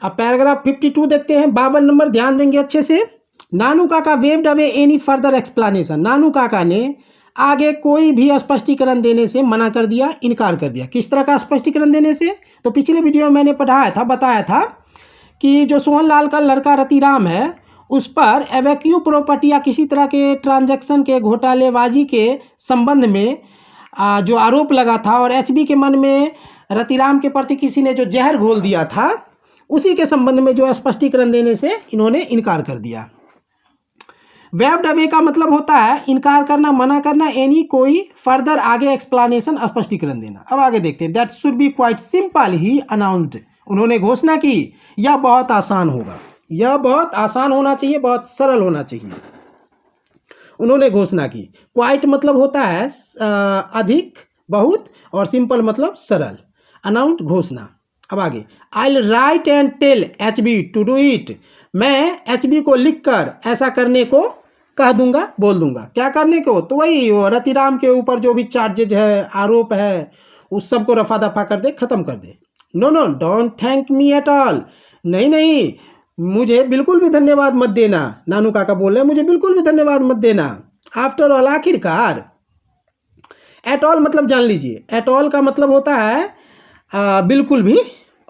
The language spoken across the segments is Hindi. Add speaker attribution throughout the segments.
Speaker 1: अब पैराग्राफ 52 देखते हैं, 52 नंबर, ध्यान देंगे अच्छे से। Nanu Kaka waved away any further explanation. Nanu काका ने आगे कोई भी स्पष्टीकरण देने से मना कर दिया, इनकार कर दिया। किस तरह का स्पष्टीकरण देने से? तो पिछले वीडियो में मैंने पढ़ाया था, बताया था कि जो सोहनलाल का लड़का रतिराम है उस पर एवेक्यू प्रॉपर्टी या किसी तरह के ट्रांजैक्शन के घोटालेबाजी के संबंध में जो आरोप लगा था और एचबी के मन में रतिराम के प्रति किसी ने जो जहर घोल दिया था, उसी के संबंध में जो स्पष्टीकरण देने से इन्होंने इनकार कर दिया। वेव्ड अवे का मतलब होता है इनकार करना, मना करना, एनी कोई फर्दर आगे एक्सप्लेनेशन, स्पष्टीकरण देना। अब आगे देखते हैं। That should be quite simple he announced. उन्होंने घोषणा की यह बहुत आसान होगा, यह बहुत आसान होना चाहिए, बहुत सरल होना चाहिए। उन्होंने घोषणा की। क्वाइट मतलब होता है अधिक, बहुत, और सिंपल मतलब सरल। अनाउंस घोषणा। अब आगे, I write and tell HB to do it. मैं एचबी को लिखकर ऐसा करने को कह दूंगा, बोल दूंगा। क्या करने को? तो वही रतिराम के ऊपर जो भी चार्जेज है, आरोप है, उस सब को रफा दफा कर दे, खत्म कर दे। No no don't thank me at all. नहीं नहीं, मुझे बिल्कुल भी धन्यवाद मत देना। नानू काका बोल रहे हैं मुझे बिल्कुल भी धन्यवाद मत देना। आफ्टर ऑल, आखिरकार। एट ऑल मतलब जान लीजिए, एट ऑल का मतलब होता है बिल्कुल भी,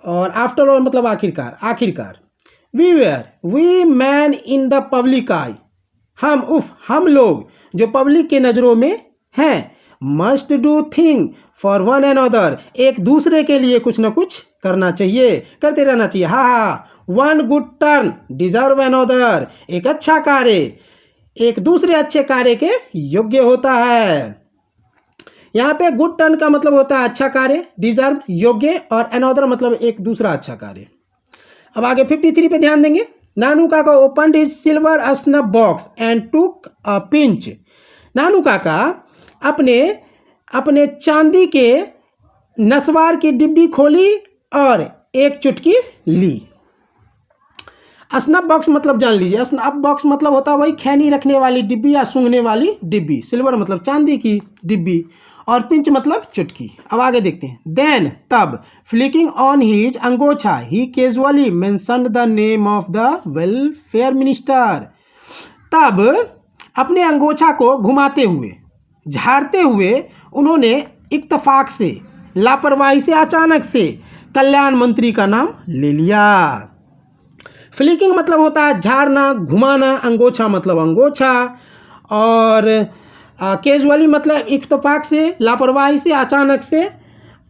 Speaker 1: और आफ्टर ऑल मतलब आखिरकार, आखिरकार। We man in the public eye. हम लोग जो पब्लिक के नज़रों में हैं। Must do thing for one and other. एक दूसरे के लिए कुछ ना कुछ करना चाहिए, करते रहना चाहिए। One good turn deserve another. एक अच्छा कार्य एक दूसरे अच्छे कार्य के योग्य होता है। यहाँ पे गुड टर्न का मतलब होता है अच्छा कार्य, डिजर्व योग्य, और अनदर मतलब एक दूसरा अच्छा कार्य। अब आगे 53 पे ध्यान देंगे। Nanu Kaka opened his silver snuff box and took a pinch. Nanu काका अपने चांदी के नस्वार की डिब्बी खोली और एक चुटकी ली। स्नफ बॉक्स मतलब जान लीजिए, स्नफ बॉक्स मतलब होता है वही खैनी रखने वाली डिब्बी या सूंघने वाली डिब्बी। सिल्वर मतलब चांदी की डिब्बी, और पिंच मतलब चुटकी। अब आगे देखते हैं। देन तब, flicking on his angochha, he casually mentioned the name of the welfare minister. तब अपने अंगोछा को घुमाते हुए, झाड़ते हुए उन्होंने इत्तफाक से, लापरवाही से, अचानक से कल्याण मंत्री का नाम ले लिया। फ्लिकिंग मतलब होता है झाड़ना, घुमाना, अंगोछा मतलब अंगोछा, और कैजुअली मतलब इत्तेफाक से, लापरवाही से, अचानक से,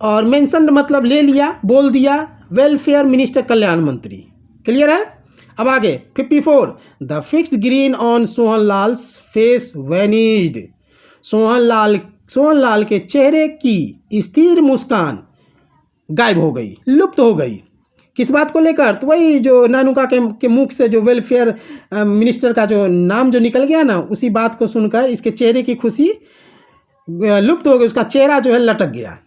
Speaker 1: और मेंशन्ड मतलब ले लिया, बोल दिया। वेलफेयर मिनिस्टर कल्याण मंत्री। क्लियर है? अब आगे 54। The fixed grin on Sohanlal's face vanished. Sohanlal के चेहरे की स्थिर मुस्कान गायब हो गई, लुप्त हो गई। किस बात को लेकर? तो वही जो नानू का के मुख से जो वेलफेयर मिनिस्टर का जो नाम जो निकल गया ना, उसी बात को सुनकर इसके चेहरे की खुशी लुप्त हो गई। उसका चेहरा जो है लटक गया,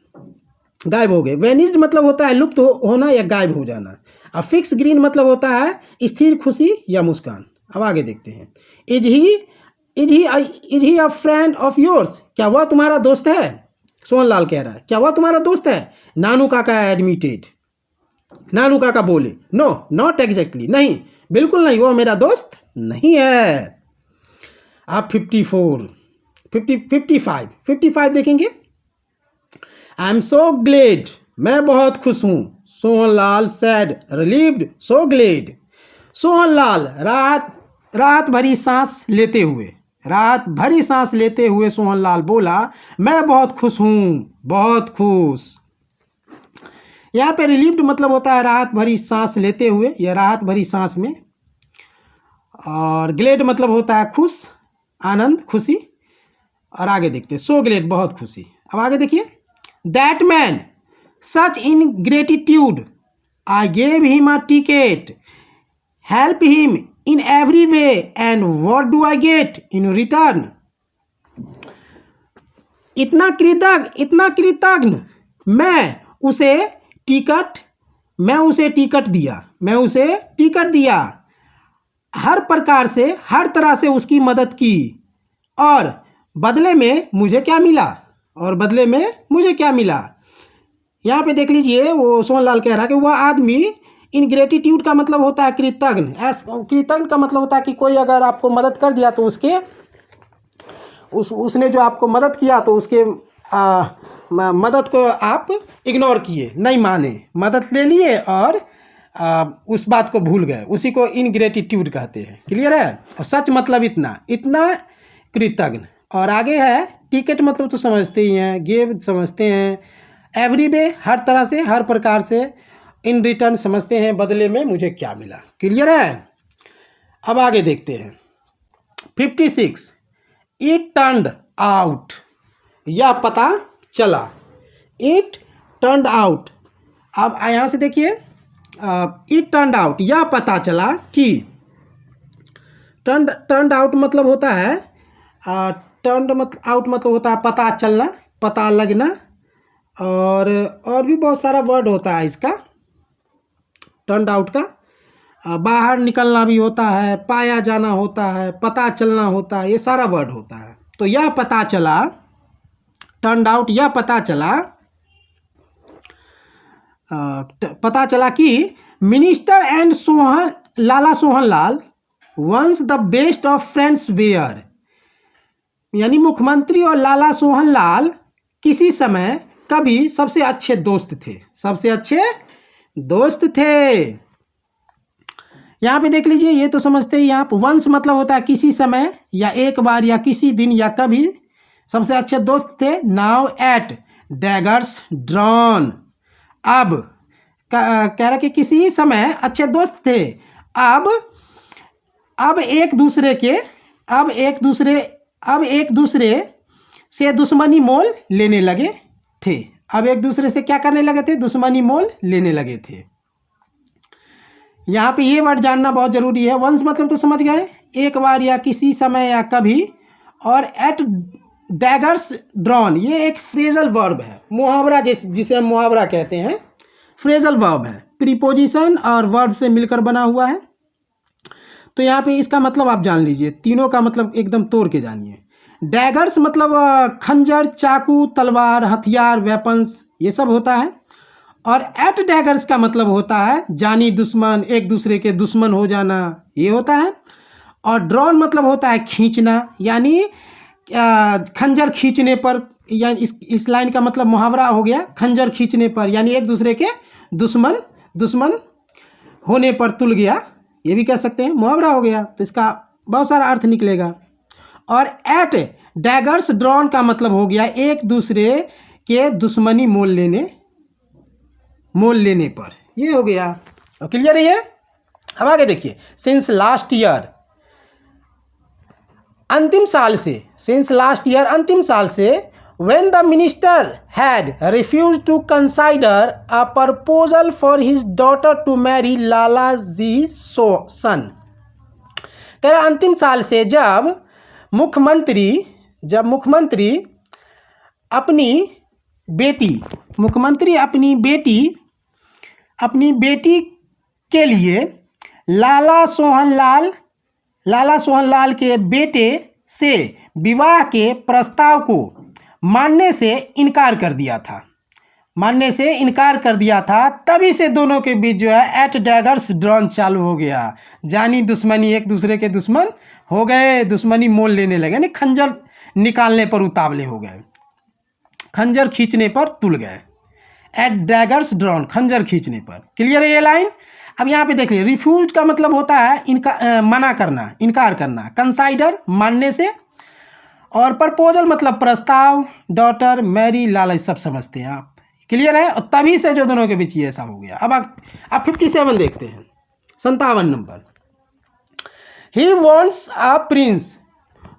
Speaker 1: गायब हो गए। वेनिज्ड मतलब होता है लुप्त होना या गायब हो जाना। अब फिक्स ग्रीन मतलब होता है स्थिर खुशी या मुस्कान। अब आगे देखते हैं। Is he a friend of yours. क्या वह तुम्हारा दोस्त है? सोहनलाल कह रहा है क्या वह तुम्हारा दोस्त है? नानू काका एडमिटेड। नानू काका बोले नो नॉट एग्जैक्टली। नहीं, बिल्कुल नहीं, वो मेरा दोस्त नहीं है। आप 55 देखेंगे। I am so glad. मैं बहुत खुश हूँ। Sohanlal said relieved so glad. Sohanlal राहत भरी सांस लेते हुए सोहनलाल बोला मैं बहुत खुश हूँ, बहुत खुश। यहाँ पे रिलीव्ड मतलब होता है राहत भरी सांस लेते हुए या राहत भरी सांस में, और ग्लेड मतलब होता है खुश, आनंद, खुशी। और आगे देखते हैं। सो ग्लेड बहुत खुशी। अब आगे देखिए। That man such in gratitude I gave him a ticket, help him in every way, and what do I get in return. इतना कृतज्ञ मैं उसे टिकट दिया, हर प्रकार से, हर तरह से उसकी मदद की, और बदले में मुझे क्या मिला? यहाँ पे देख लीजिए, वो सोहनलाल कह रहा है कि वह आदमी इनग्रेटिट्यूड का मतलब होता है कृतज्ञ। कृतज्ञ का मतलब होता है कि कोई अगर आपको मदद कर दिया तो उसके उसने जो आपको मदद किया तो उसके मदद को आप इग्नोर किए, नहीं माने, मदद ले लिए और उस बात को भूल गए, उसी को इनग्रेटिट्यूड कहते हैं। क्लियर है। और सच मतलब इतना इतना कृतज्ञ। और आगे है टिकट मतलब तो समझते ही हैं, गिव समझते हैं, एवरी वे हर तरह से हर प्रकार से, इन रिटर्न समझते हैं बदले में मुझे क्या मिला। क्लियर है। अब आगे देखते हैं 56 इट टर्न्ड आउट, यह पता चला। It turned out. अब यहाँ से देखिए इट टर्न्ड आउट, यह पता चला कि, टर्न्ड आउट मतलब होता है टर्न्ड आउट मतलब होता है पता चलना, पता लगना, और भी बहुत सारा वर्ड होता है इसका टर्न्ड आउट का। बाहर निकलना भी होता है, पाया जाना होता है, पता चलना होता है, ये सारा वर्ड होता है। तो यह पता चला, टर्न्ड आउट, यह पता चला, पता चला कि minister and Lala Sohanlal once the best of friends were, यानी मुख्यमंत्री और लाला सोहनलाल किसी समय कभी सबसे अच्छे दोस्त थे, सबसे अच्छे दोस्त थे। यहाँ पे देख लीजिए, ये तो समझते ही आप। वंस मतलब होता है किसी समय या एक बार या किसी दिन या कभी सबसे अच्छे दोस्त थे। नाउ एट डैगर्स ड्रॉन, अब कह रहा कि किसी समय अच्छे दोस्त थे, अब एक दूसरे से दुश्मनी मोल लेने लगे थे। अब एक दूसरे से क्या करने लगे थे? दुश्मनी मोल लेने लगे थे। यहाँ पे ये वर्ड जानना बहुत ज़रूरी है। वंस मतलब तो समझ गए, एक बार या किसी समय या कभी, और एट डैगर्स ड्रॉन, ये एक फ्रेजल वर्ब है, मुहावरा जिसे हम मुहावरा कहते हैं, फ्रेजल वर्ब है, प्रीपोजिशन और वर्ब से मिलकर बना हुआ है। तो यहाँ पे इसका मतलब आप जान लीजिए, तीनों का मतलब एकदम तोड़ के जानिए। डैगर्स मतलब खंजर, चाकू, तलवार, हथियार, वेपन्स, ये सब होता है। और एट डैगर्स का मतलब होता है जानी दुश्मन, एक दूसरे के दुश्मन हो जाना, ये होता है। और ड्रॉन मतलब होता है खींचना, यानी खंजर खींचने पर, यानी इस लाइन का मतलब मुहावरा हो गया खंजर खींचने पर, यानी एक दूसरे के दुश्मन होने पर तुल गया, ये भी कह सकते हैं, मुहावरा हो गया। तो इसका बहुत सारा अर्थ निकलेगा। और एट डैगर्स ड्रॉन का मतलब हो गया एक दूसरे के दुश्मनी मोल लेने पर, ये हो गया। क्लियर है ये। अब आगे देखिए, सिंस लास्ट ईयर, अंतिम साल से, सिंस लास्ट ईयर अंतिम साल से, when the minister had refused to consider a proposal for his daughter to marry लालाजी's son, कह रहा अंतिम साल से जब मुख्यमंत्री अपनी बेटी के लिए लाला सोहनलाल के बेटे से विवाह के प्रस्ताव को मानने से इनकार कर दिया था, तभी से दोनों के बीच जो है एट डैगर्स ड्रॉन चालू हो गया। जानी दुश्मनी, एक दूसरे के दुश्मन हो गए, दुश्मनी मोल लेने लगे, यानी खंजर निकालने पर उतावले हो गए, खंजर खींचने पर तुल गए। एट डैगर्स ड्रॉन, खंजर खींचने पर। क्लियर है ये लाइन। अब यहाँ पे देख लीजिए, रिफ्यूज का मतलब होता है मना करना, इनकार करना, कंसाइडर मानने से, और प्रपोजल मतलब प्रस्ताव, डॉटर, मैरी, लाला, सब समझते हैं आप। क्लियर है। और तभी से जो दोनों के बीच ये ऐसा हो गया। अब 57 देखते हैं, 57 number. He wants a prince,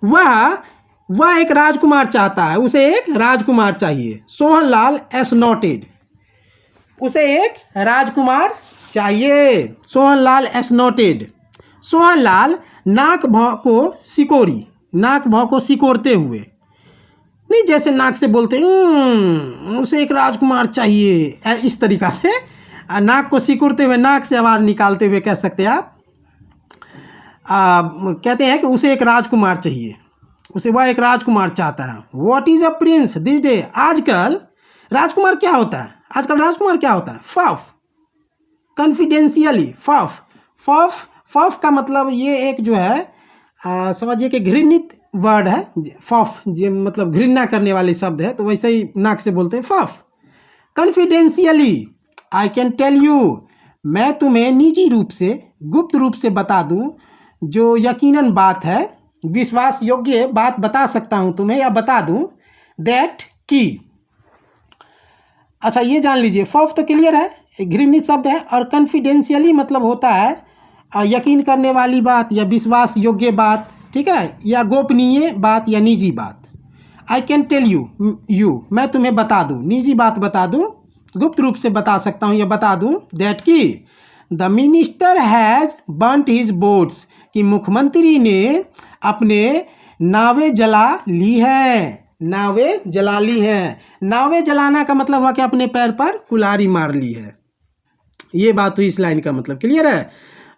Speaker 1: वह एक राजकुमार चाहता है, उसे एक राजकुमार चाहिए। सोहनलाल एस नोटेड, उसे एक राजकुमार चाहिए। Sohanlal S noted. सोहनलाल नाक भौं को सिकोड़ते हुए, नहीं जैसे नाक से बोलते उसे एक राजकुमार चाहिए, इस तरीक़ा से नाक को सिकोड़ते हुए, नाक से आवाज़ निकालते हुए कह सकते हैं आप। कहते हैं कि उसे एक राजकुमार चाहिए, वह एक राजकुमार चाहता है। What is a prince this day, आजकल राजकुमार क्या होता है? Puff, confidentiality, puff puff puff का मतलब ये एक जो है समझिए कि घृणित वर्ड है। फफ जो मतलब घृणा करने वाले शब्द है, तो वैसे ही नाक से बोलते हैं फफ। Confidentially I can tell you, मैं तुम्हें निजी रूप से, गुप्त रूप से बता दूं, जो यकीनन बात है, विश्वास योग्य बात बता सकता हूं तुम्हें या बता दूं, दैट की। अच्छा ये जान लीजिए, फफ तो क्लियर है, घृणित शब्द है, और कॉन्फिडेंशियली मतलब होता है यकीन करने वाली बात या विश्वास योग्य बात, ठीक है, या गोपनीय बात या निजी बात। आई कैन टेल यू मैं तुम्हें बता दूं, निजी बात बता दूं, गुप्त रूप से बता सकता हूं या बता दूं, दैट की the minister has burnt his boats, कि मुख्यमंत्री ने अपने नावें जला ली है, नावें जला ली हैं। नावें जलाना का मतलब हुआ कि अपने पैर पर कुल्हाड़ी मार ली है। ये बात हुई इस लाइन का मतलब, क्लियर है।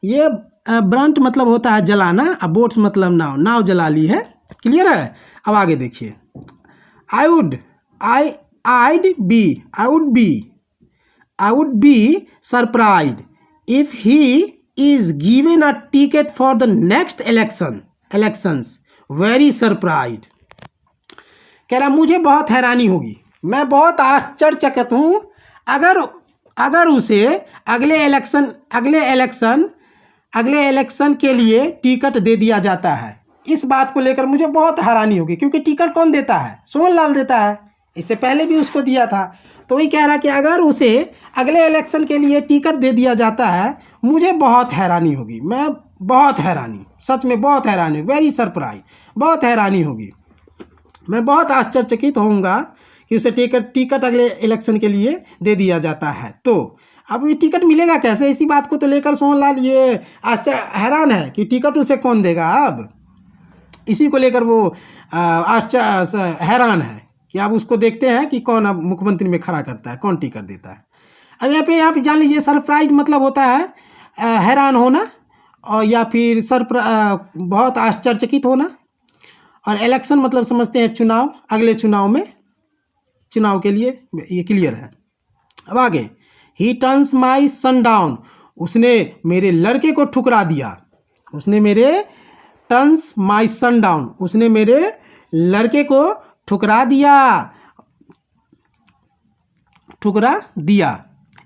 Speaker 1: ये ब्रंट मतलब होता है जलाना, और बोट्स मतलब नाव, नाव जला ली है, क्लियर है। अब आगे देखिए, I would be surprised if he is given a ticket for the next elections, very surprised. कह रहा मुझे बहुत हैरानी होगी, मैं बहुत आश्चर्यचकित हूँ अगर उसे अगले इलेक्शन के लिए टिकट दे दिया जाता है। इस बात को लेकर मुझे बहुत हैरानी होगी, क्योंकि टिकट कौन देता है? सोहनलाल देता है, इससे पहले भी उसको दिया था। तो वही कह रहा कि अगर उसे अगले इलेक्शन के लिए टिकट दे दिया जाता है, मुझे बहुत हैरानी होगी, मैं बहुत हैरानी, सच में बहुत हैरानी, वेरी सरप्राइज, बहुत हैरानी होगी, मैं बहुत आश्चर्यचकित होऊंगा कि उसे टिकट अगले इलेक्शन के लिए दे दिया जाता है। तो अब ये टिकट मिलेगा कैसे? इसी बात को तो लेकर सोहनलाल ये हैरान है कि टिकट उसे कौन देगा। अब इसी को लेकर वो हैरान है कि अब उसको देखते हैं कि कौन अब मुख्यमंत्री में खड़ा करता है, कौन टिकट देता है। अब यहाँ पे जान लीजिए, सरप्राइज मतलब होता है हैरान होना, और या फिर बहुत आश्चर्यचकित होना, और इलेक्शन मतलब समझते हैं चुनाव, अगले चुनाव में, चुनाव के लिए, ये क्लियर है। अब आगे, ही टर्न्स माई सन डाउन, उसने मेरे लड़के को ठुकरा दिया, उसने मेरे टर्न्स माई सन डाउन, उसने मेरे लड़के को ठुकरा दिया,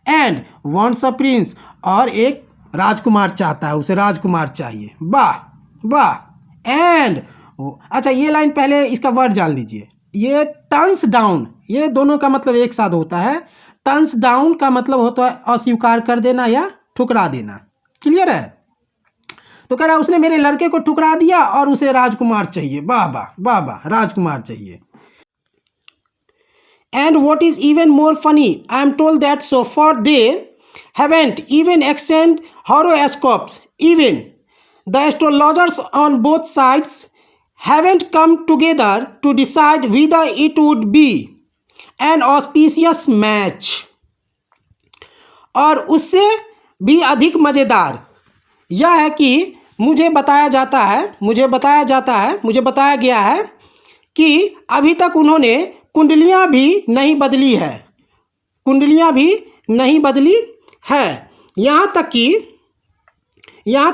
Speaker 1: एंड वॉन्ट्स अ प्रिंस, और एक राजकुमार चाहता है, उसे राजकुमार चाहिए। वाह वाह। एंड अच्छा ये लाइन पहले इसका वर्ड जान लीजिए, ये टर्न्स डाउन, ये दोनों का मतलब एक साथ होता है। टर्न्स डाउन का मतलब होता है अस्वीकार कर देना या ठुकरा देना, क्लियर है। तो कह रहा है उसने मेरे लड़के को ठुकरा दिया और उसे राजकुमार चाहिए। वाह वाह वाह वाह, राजकुमार चाहिए। And what is even more funny, I am told that so for they haven't even exchanged horoscopes, even the astrologers on both sides haven't come together to decide whether it would be an auspicious match। और उससे भी अधिक मज़ेदार यह है कि मुझे बताया गया है कि अभी तक उन्होंने कुंडलियां भी नहीं बदली है, यहाँ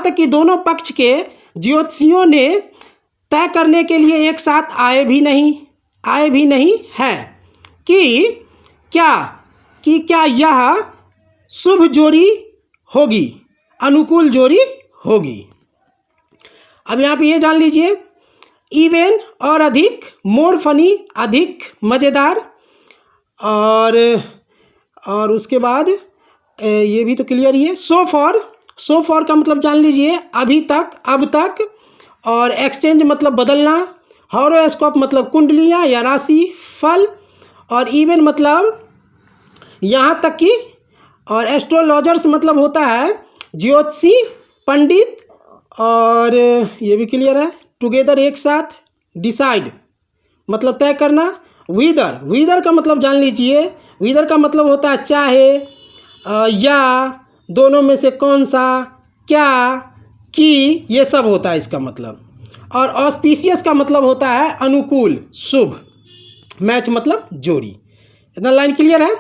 Speaker 1: तक कि दोनों पक्ष के ज्योतिषियों ने तय करने के लिए एक साथ आए भी नहीं हैं कि क्या यह शुभ जोड़ी होगी, अनुकूल जोड़ी होगी। अब यहाँ पे ये जान लीजिए, इवन और अधिक, मोर फनी अधिक मज़ेदार, और उसके बाद ये भी तो क्लियर ही है। सो फॉर का मतलब जान लीजिए अभी तक, अब तक, और एक्सचेंज मतलब बदलना, हॉरोस्कोप मतलब कुंडलियाँ या राशि फल, और इवन मतलब यहाँ तक कि, और एस्ट्रोलॉजर्स मतलब होता है ज्योतिषी पंडित, और ये भी क्लियर है। टुगेदर एक साथ, डिसाइड मतलब तय करना, विदर का मतलब जान लीजिए, विदर का मतलब होता है चाहे, या दोनों में से कौन सा, क्या, कि, ये सब होता है इसका मतलब। और ऑस्पिशियस का मतलब होता है अनुकूल, शुभ, मैच मतलब जोड़ी। इतना लाइन क्लियर है।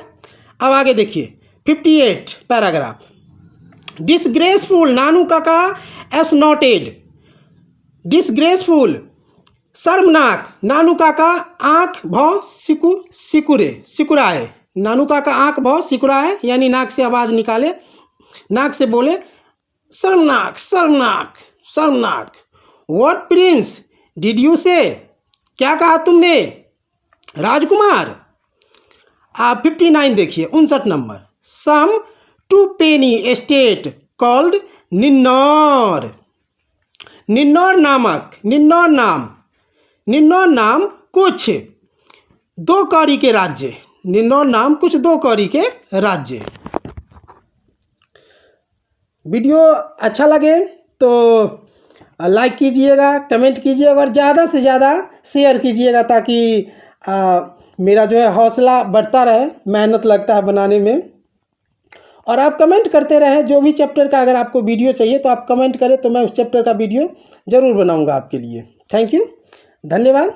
Speaker 1: अब आगे देखिए 58 पैराग्राफ। डिसग्रेसफुल, नानू काका एसनॉटेड, डिसग्रेसफुल। शर्मनाक, नानू काका आँख भौ सिकुराए, नानू काका आँख भौ सिकुराए यानी नाक से आवाज़ निकाले, नाक से बोले शर्मनाक शर्मनाक शर्मनाक। व्हाट प्रिंस डिड यू से, क्या कहा तुमने राजकुमार। आप 59 देखिए, 59 नंबर। सम 2 पेनी एस्टेट कॉल्ड निन्नौर, निन्नौर नामक, निन्नौर नाम कुछ 2 कौड़ी के राज्य, निन्नौर नाम कुछ 2 कौड़ी के राज्य। वीडियो अच्छा लगे तो लाइक कीजिएगा, कमेंट कीजिएगा और ज़्यादा से ज़्यादा शेयर कीजिएगा ताकि मेरा जो है हौसला बढ़ता रहे, मेहनत लगता है बनाने में। और आप कमेंट करते रहें, जो भी चैप्टर का अगर आपको वीडियो चाहिए तो आप कमेंट करें तो मैं उस चैप्टर का वीडियो ज़रूर बनाऊंगा आपके लिए। थैंक यू, धन्यवाद।